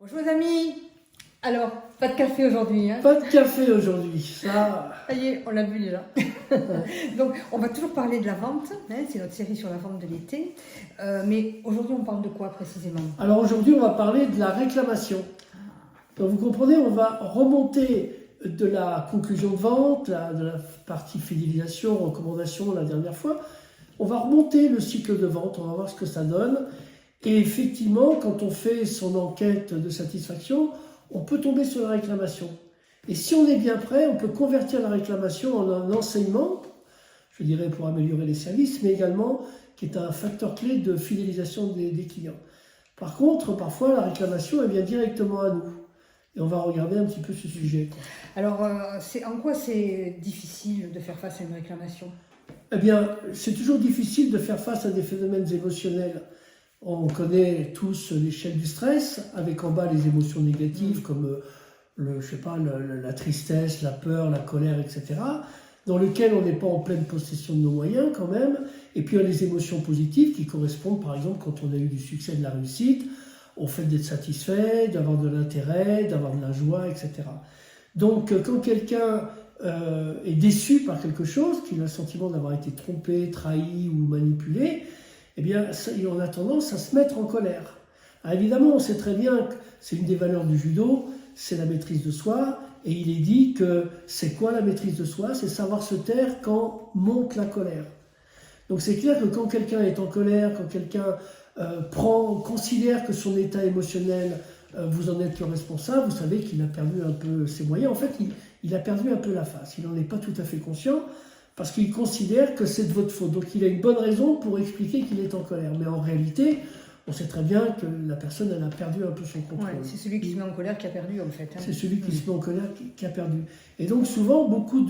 Bonjour les amis. Alors, pas de café aujourd'hui, hein? Pas de café aujourd'hui, ça. Ça y est, on l'a vu déjà. Donc, on va toujours parler de la vente, hein, c'est notre série sur la vente de l'été. Mais aujourd'hui, on parle de quoi précisément? Alors aujourd'hui, on va parler de la réclamation. Donc vous comprenez, on va remonter de la conclusion de vente, de la partie fidélisation, recommandation la dernière fois. On va remonter le cycle de vente, on va voir ce que ça donne. Et effectivement, quand on fait son enquête de satisfaction, on peut tomber sur la réclamation. Et si on est bien prêt, on peut convertir la réclamation en un enseignement, je dirais pour améliorer les services, mais également qui est un facteur clé de fidélisation des clients. Par contre, parfois, la réclamation, elle vient directement à nous. Et on va regarder un petit peu ce sujet. Alors, en quoi c'est difficile de faire face à une réclamation? Eh bien, c'est toujours difficile de faire face à des phénomènes émotionnels. On connaît tous l'échelle du stress, avec en bas les émotions négatives comme la tristesse, la peur, la colère, etc., dans lequel on n'est pas en pleine possession de nos moyens quand même. Et puis il y a les émotions positives qui correspondent, par exemple, quand on a eu du succès, de la réussite, au fait d'être satisfait, d'avoir de l'intérêt, d'avoir de la joie, etc. Donc quand quelqu'un est déçu par quelque chose, qu'il a le sentiment d'avoir été trompé, trahi ou manipulé, eh bien, on a tendance à se mettre en colère. Alors évidemment, on sait très bien que c'est une des valeurs du judo, c'est la maîtrise de soi, et il est dit que c'est quoi la maîtrise de soi? C'est savoir se taire quand monte la colère. Donc c'est clair que quand quelqu'un est en colère, quand quelqu'un considère que son état émotionnel, vous en êtes le responsable, vous savez qu'il a perdu un peu ses moyens. En fait, il a perdu un peu la face. Il n'en est pas tout à fait conscient parce qu'il considère que c'est de votre faute. Donc il a une bonne raison pour expliquer qu'il est en colère. Mais en réalité, on sait très bien que la personne, elle a perdu un peu son contrôle. Ouais, c'est celui qui se met en colère qui a perdu, en fait. Hein. C'est celui qui se met en colère qui a perdu. Et donc souvent, beaucoup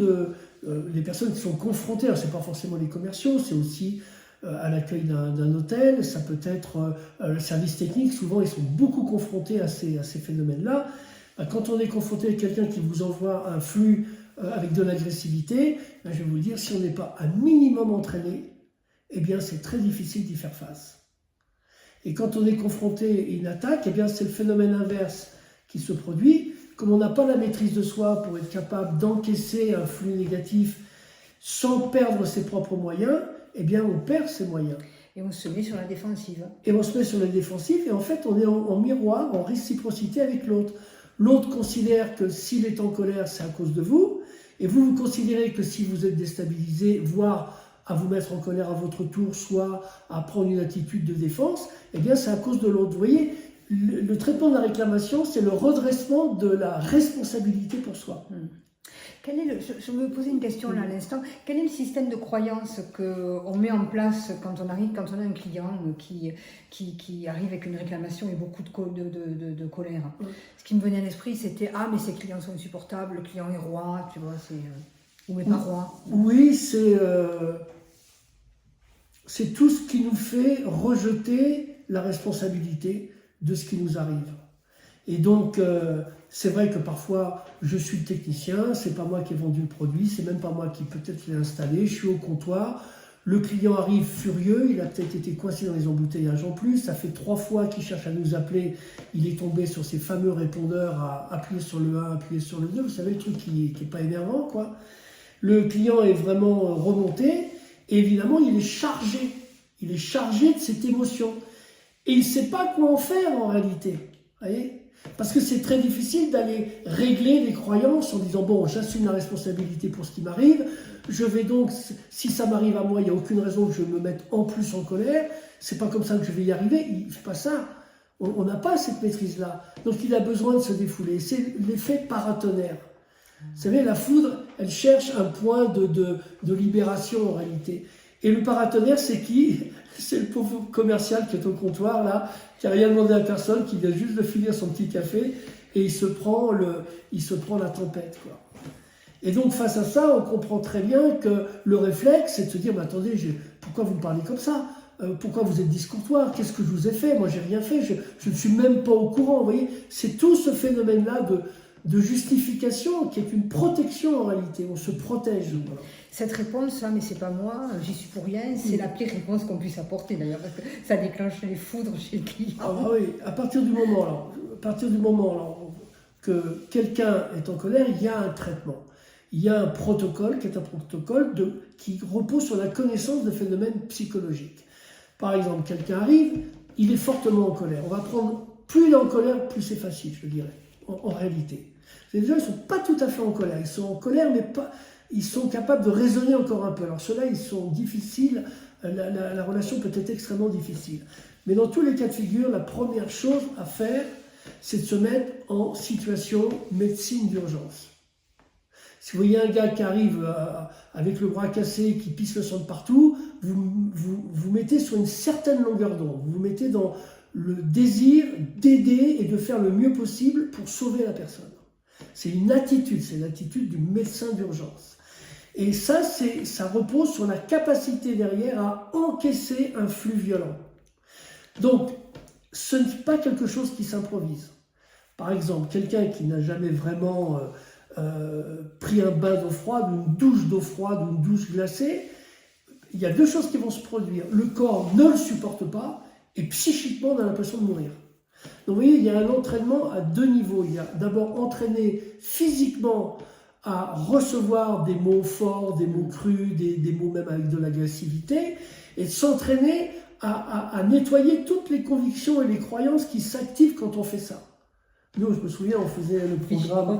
les personnes qui sont confrontées, ce n'est pas forcément les commerciaux, c'est aussi à l'accueil d'un hôtel, ça peut être le service technique, souvent ils sont beaucoup confrontés à ces phénomènes-là. Quand on est confronté avec quelqu'un qui vous envoie un flux avec de l'agressivité, je vais vous le dire, si on n'est pas un minimum entraîné, eh bien c'est très difficile d'y faire face. Et quand on est confronté à une attaque, eh bien c'est le phénomène inverse qui se produit. Comme on n'a pas la maîtrise de soi pour être capable d'encaisser un flux négatif sans perdre ses propres moyens, eh bien on perd ses moyens. Et on se met sur la défensive. Et on se met sur la défensive et en fait on est en miroir, en réciprocité avec l'autre. L'autre considère que s'il est en colère, c'est à cause de vous. Et vous considérez que si vous êtes déstabilisé, voire à vous mettre en colère à votre tour, soit à prendre une attitude de défense, eh bien c'est à cause de l'autre. Vous voyez, le traitement de la réclamation, c'est le redressement de la responsabilité pour soi. Je me posais une question là à l'instant. Quel est le système de croyance qu'on met en place quand on a un client qui arrive avec une réclamation et beaucoup de colère? Ce qui me venait à l'esprit, c'était « Ah, mais ces clients sont insupportables, le client est roi, tu vois, ou est pas roi. » Oui, c'est tout ce qui nous fait rejeter la responsabilité de ce qui nous arrive. Et donc, c'est vrai que parfois, je suis le technicien, c'est pas moi qui ai vendu le produit, c'est même pas moi qui peut-être l'ai installé, je suis au comptoir, le client arrive furieux, il a peut-être été coincé dans les embouteillages en plus, ça fait 3 fois qu'il cherche à nous appeler, il est tombé sur ces fameux répondeurs à appuyer sur le 1, appuyer sur le 2, vous savez, le truc qui est pas énervant, quoi. Le client est vraiment remonté, et évidemment, il est chargé de cette émotion. Et il ne sait pas quoi en faire en réalité, vous voyez ? Parce que c'est très difficile d'aller régler les croyances en disant « Bon, j'assume la responsabilité pour ce qui m'arrive, je vais donc, si ça m'arrive à moi, il n'y a aucune raison que je me mette en plus en colère, c'est pas comme ça que je vais y arriver. » Il ne fait pas ça. On n'a pas cette maîtrise-là. Donc il a besoin de se défouler. C'est l'effet paratonnerre. Vous savez, la foudre, elle cherche un point de libération en réalité. Et le paratonnerre, c'est qui? C'est le pauvre commercial qui est au comptoir, là, qui n'a rien demandé à personne, qui vient juste de finir son petit café, et il se prend la tempête, quoi. Et donc, face à ça, on comprend très bien que le réflexe, c'est de se dire, mais attendez, pourquoi vous me parlez comme ça? Pourquoi vous êtes discourtois? Qu'est-ce que je vous ai fait? Moi, j'ai rien fait, je ne suis même pas au courant, vous voyez? C'est tout ce phénomène-là de justification qui est une protection en réalité, on se protège. Voilà. Cette réponse, mais c'est pas moi, j'y suis pour rien, c'est la pire réponse qu'on puisse apporter d'ailleurs, parce que ça déclenche les foudres chez le client. Ah oui, à partir du moment, alors, partir du moment alors, que quelqu'un est en colère, il y a un traitement. Il y a un protocole qui est un protocole qui repose sur la connaissance de phénomènes psychologiques. Par exemple, quelqu'un arrive, il est fortement en colère. On va prendre, plus il est en colère, plus c'est facile, je dirais, en réalité. Les gens ne sont pas tout à fait en colère. Ils sont en colère, mais pas, ils sont capables de raisonner encore un peu. Alors ceux-là, ils sont difficiles, la relation peut être extrêmement difficile. Mais dans tous les cas de figure, la première chose à faire, c'est de se mettre en situation médecine d'urgence. Si vous voyez un gars qui arrive avec le bras cassé, qui pisse le sang de partout, vous mettez sur une certaine longueur d'onde. Vous vous mettez dans le désir d'aider et de faire le mieux possible pour sauver la personne. C'est une attitude, c'est l'attitude du médecin d'urgence. Et ça repose sur la capacité derrière à encaisser un flux violent. Donc, ce n'est pas quelque chose qui s'improvise. Par exemple, quelqu'un qui n'a jamais vraiment pris un bain d'eau froide, une douche d'eau froide, une douche glacée, il y a deux choses qui vont se produire. Le corps ne le supporte pas et psychiquement on a l'impression de mourir. Donc vous voyez, il y a un entraînement à deux niveaux. Il y a d'abord entraîner physiquement à recevoir des mots forts, des mots crus, des mots même avec de l'agressivité, et s'entraîner à nettoyer toutes les convictions et les croyances qui s'activent quand on fait ça. Nous, je me souviens, on faisait le programme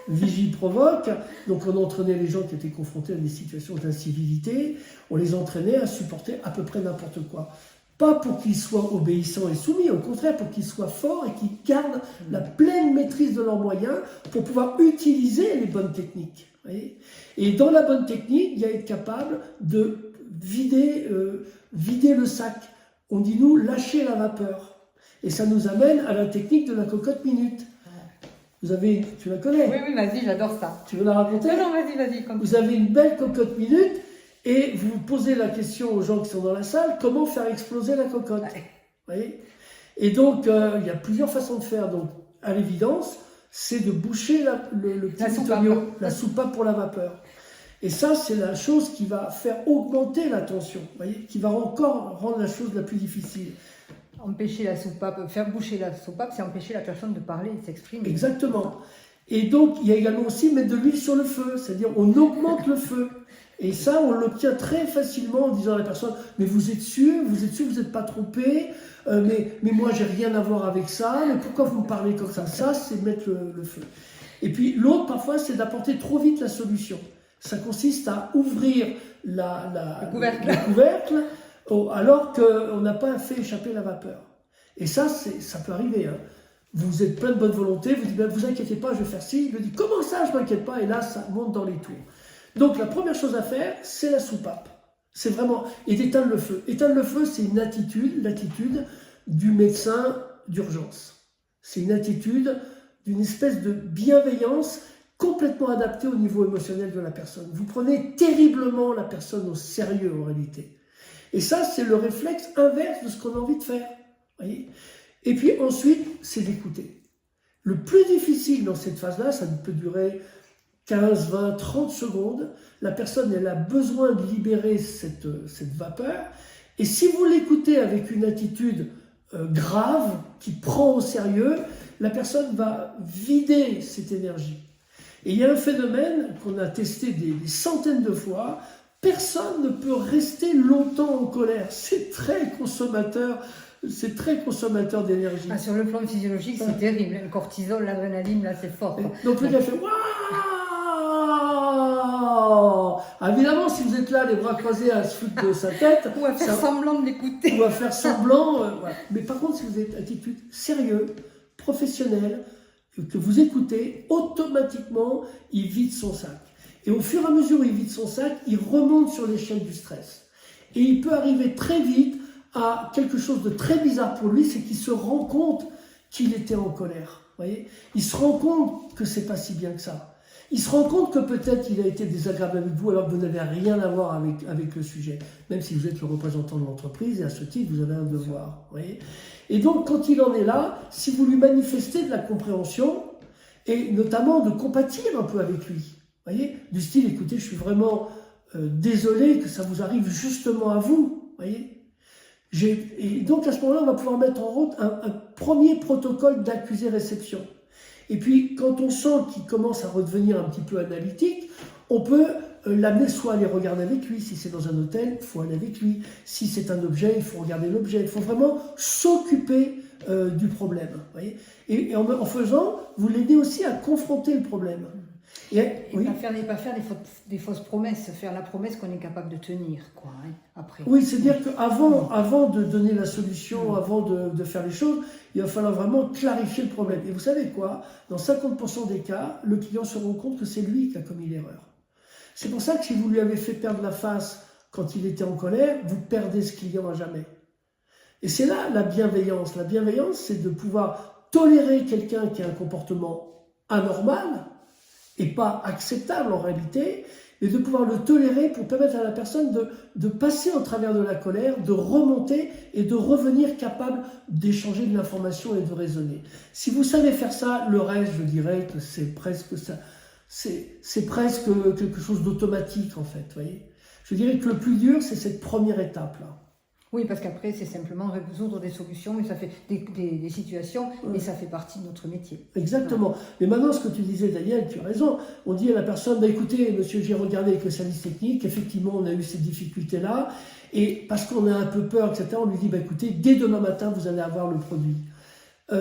Vigie Provoque, donc on entraînait les gens qui étaient confrontés à des situations d'incivilité, on les entraînait à supporter à peu près n'importe quoi. Pas pour qu'ils soient obéissants et soumis, au contraire pour qu'ils soient forts et qu'ils gardent la pleine maîtrise de leurs moyens pour pouvoir utiliser les bonnes techniques. Voyez, et dans la bonne technique, il y a être capable de vider le sac. On dit nous, lâcher la vapeur. Et ça nous amène à la technique de la cocotte minute. Tu la connais? Oui, vas-y, j'adore ça. Tu veux la raconter? Non, vas-y. Vous avez une belle cocotte minute et vous posez la question aux gens qui sont dans la salle, comment faire exploser la cocotte? Ouais. Voyez, et donc, il y a plusieurs façons de faire. Donc, à l'évidence, c'est de boucher le petit tuyau, la soupape pour la vapeur. Et ça, c'est la chose qui va faire augmenter la tension, voyez, qui va encore rendre la chose la plus difficile. Empêcher la soupape, faire boucher la soupape, c'est empêcher la personne de parler, de s'exprimer. Exactement. Et donc, il y a également aussi mettre de l'huile sur le feu, c'est-à-dire on augmente le feu. Et ça, on l'obtient très facilement en disant à la personne, mais vous êtes sûr, vous n'êtes pas trompé, mais moi, j'ai rien à voir avec ça, mais pourquoi vous me parlez comme ça? Ça, c'est mettre le feu. Et puis, l'autre, parfois, c'est d'apporter trop vite la solution. Ça consiste à ouvrir le couvercle alors qu'on n'a pas fait échapper la vapeur. Et ça peut arriver. Hein. Vous êtes plein de bonne volonté, vous dites, ben, vous inquiétez pas, je vais faire ci. Il me dit, comment ça, je m'inquiète pas? Et là, ça monte dans les tours. Donc, la première chose à faire, c'est la soupape. C'est vraiment, et d'éteindre le feu. Éteindre le feu, c'est une attitude, l'attitude du médecin d'urgence. C'est une attitude d'une espèce de bienveillance complètement adaptée au niveau émotionnel de la personne. Vous prenez terriblement la personne au sérieux, en réalité. Et ça, c'est le réflexe inverse de ce qu'on a envie de faire. Voyez, et puis ensuite, c'est d'écouter. Le plus difficile dans cette phase-là, ça peut durer 15, 20, 30 secondes. La personne, elle a besoin de libérer cette vapeur. Et si vous l'écoutez avec une attitude grave, qui prend au sérieux, la personne va vider cette énergie. Et il y a un phénomène qu'on a testé des centaines de fois. Personne ne peut rester longtemps en colère. C'est très consommateur d'énergie. Ah, sur le plan physiologique, c'est terrible. Le cortisol, l'adrénaline, là, c'est fort. Donc le gars fait waouh. Évidemment, si vous êtes là, les bras croisés à se foutre de sa tête, ou à faire semblant de l'écouter. Ou à faire semblant. Ouais. Mais par contre, si vous êtes attitude sérieuse, professionnelle, que vous écoutez, automatiquement, il vide son sac. Et au fur et à mesure où il vide son sac, il remonte sur l'échelle du stress. Et il peut arriver très vite à quelque chose de très bizarre pour lui, c'est qu'il se rend compte qu'il était en colère. Voyez, il se rend compte que c'est pas si bien que ça. Il se rend compte que peut-être il a été désagréable avec vous alors que vous n'avez rien à voir avec le sujet. Même si vous êtes le représentant de l'entreprise et à ce titre, vous avez un devoir. Voyez. Et donc, quand il en est là, si vous lui manifestez de la compréhension et notamment de compatir un peu avec lui, voyez, du style, écoutez, je suis vraiment désolé que ça vous arrive justement à vous, voyez. Et donc à ce moment-là, on va pouvoir mettre en route un premier protocole d'accusé-réception. Et puis quand on sent qu'il commence à redevenir un petit peu analytique, on peut l'amener soit aller regarder avec lui. Si c'est dans un hôtel, il faut aller avec lui. Si c'est un objet, il faut regarder l'objet. Il faut vraiment s'occuper du problème. Voyez, et en faisant, vous l'aidez aussi à confronter le problème. Et oui. pas faire des fausses promesses, faire la promesse qu'on est capable de tenir, quoi, hein, après. Oui, c'est-à-dire qu'avant de donner la solution, avant de faire les choses, il va falloir vraiment clarifier le problème. Et vous savez quoi? Dans 50% des cas, le client se rend compte que c'est lui qui a commis l'erreur. C'est pour ça que si vous lui avez fait perdre la face quand il était en colère, vous perdez ce client à jamais. Et c'est là la bienveillance. La bienveillance, c'est de pouvoir tolérer quelqu'un qui a un comportement anormal, et pas acceptable en réalité, et de pouvoir le tolérer pour permettre à la personne de passer au travers de la colère, de remonter et de revenir capable d'échanger de l'information et de raisonner. Si vous savez faire ça, le reste, je dirais que c'est presque ça, c'est presque quelque chose d'automatique en fait. Voyez, je dirais que le plus dur, c'est cette première étape-là. Oui, parce qu'après, c'est simplement résoudre des solutions, et ça fait des situations, et ça fait partie de notre métier. Exactement. Voilà. Mais maintenant, ce que tu disais, Daniel, tu as raison. On dit à la personne, bah, écoutez, monsieur, j'ai regardé avec le service technique, effectivement, on a eu ces difficultés-là, et parce qu'on a un peu peur, etc., on lui dit, bah, écoutez, dès demain matin, vous allez avoir le produit.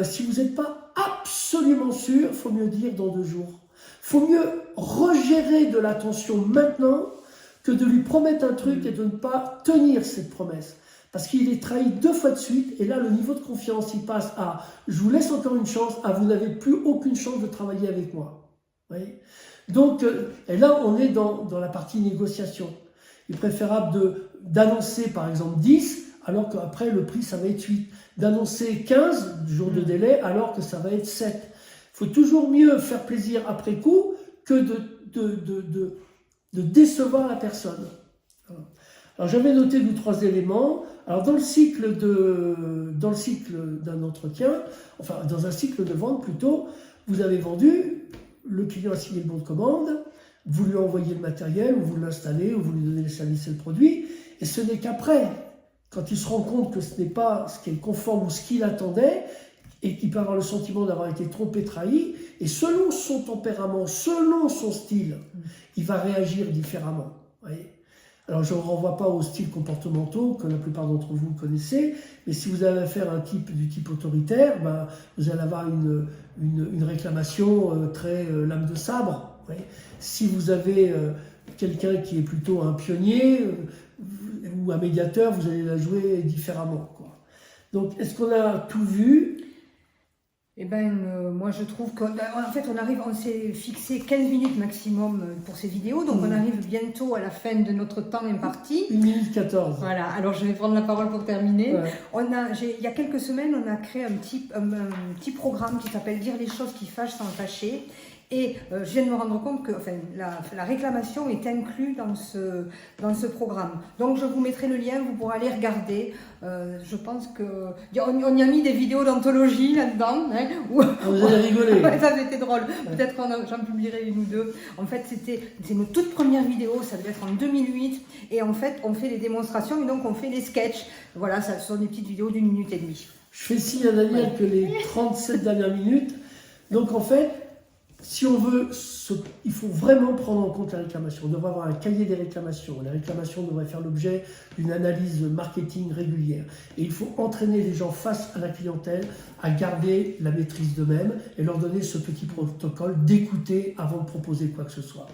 Si vous n'êtes pas absolument sûr, il faut mieux dire dans 2 jours. Il faut mieux regérer de l'attention maintenant que de lui promettre un truc et de ne pas tenir cette promesse. Parce qu'il est trahi 2 fois de suite, et là, le niveau de confiance, il passe à « je vous laisse encore une chance » à « vous n'avez plus aucune chance de travailler avec moi ». Donc, et là, on est dans la partie négociation. Il est préférable d'annoncer, par exemple, 10, alors qu'après, le prix, ça va être 8. D'annoncer 15 jours de délai, alors que ça va être 7. Il faut toujours mieux faire plaisir après coup que de décevoir la personne. Alors j'avais noté 2 ou 3 éléments. Alors dans le cycle d'un entretien, enfin dans un cycle de vente plutôt, vous avez vendu, le client a signé le bon de commande, vous lui envoyez le matériel, ou vous l'installez, ou vous lui donnez les services et le produit, et ce n'est qu'après, quand il se rend compte que ce n'est pas ce qui est conforme ou ce qu'il attendait, et qu'il peut avoir le sentiment d'avoir été trompé, trahi, et selon son tempérament, selon son style, il va réagir différemment. Voyez. Alors, je ne renvoie pas aux styles comportementaux que la plupart d'entre vous connaissez, mais si vous avez affaire à un type du type autoritaire, ben, vous allez avoir une réclamation très lame de sabre. Si vous avez quelqu'un qui est plutôt un pionnier ou un médiateur, vous allez la jouer différemment, quoi. Donc, est-ce qu'on a tout vu ? Eh bien, moi je trouve qu'en fait on s'est fixé 15 minutes maximum pour ces vidéos, donc on arrive bientôt à la fin de notre temps imparti. 1 minute 14. Voilà, alors je vais prendre la parole pour terminer. Ouais. Il y a quelques semaines, on a créé un petit programme qui s'appelle « Dire les choses qui fâchent sans fâcher ». Et je viens de me rendre compte que la réclamation est inclue dans ce programme. Donc je vous mettrai le lien, vous pourrez aller regarder. Je pense qu'on y a mis des vidéos d'anthologie là-dedans. Hein, vous allez rigoler. Ouais, ça c'était drôle. Peut-être j'en publierai 1 ou 2. En fait, c'est nos toutes premières vidéos, ça devait être en 2008. Et en fait, on fait les démonstrations et donc on fait les sketchs. Voilà, ça sont des petites vidéos d'1 minute et demie. Je fais signe à Daniel que les 37 dernières minutes. Donc en fait, si on veut, il faut vraiment prendre en compte la réclamation. On devrait avoir un cahier des réclamations. Les réclamations devraient faire l'objet d'une analyse marketing régulière. Et il faut entraîner les gens face à la clientèle à garder la maîtrise d'eux-mêmes et leur donner ce petit protocole d'écouter avant de proposer quoi que ce soit.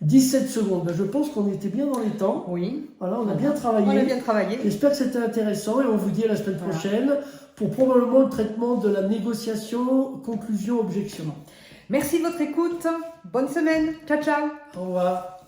17 secondes. Ben, je pense qu'on était bien dans les temps. Oui. Voilà, on a bien travaillé. On a bien travaillé. J'espère que c'était intéressant et on vous dit à la semaine prochaine pour probablement le traitement de la négociation, conclusion, objection. Merci de votre écoute. Bonne semaine. Ciao, ciao. Au revoir.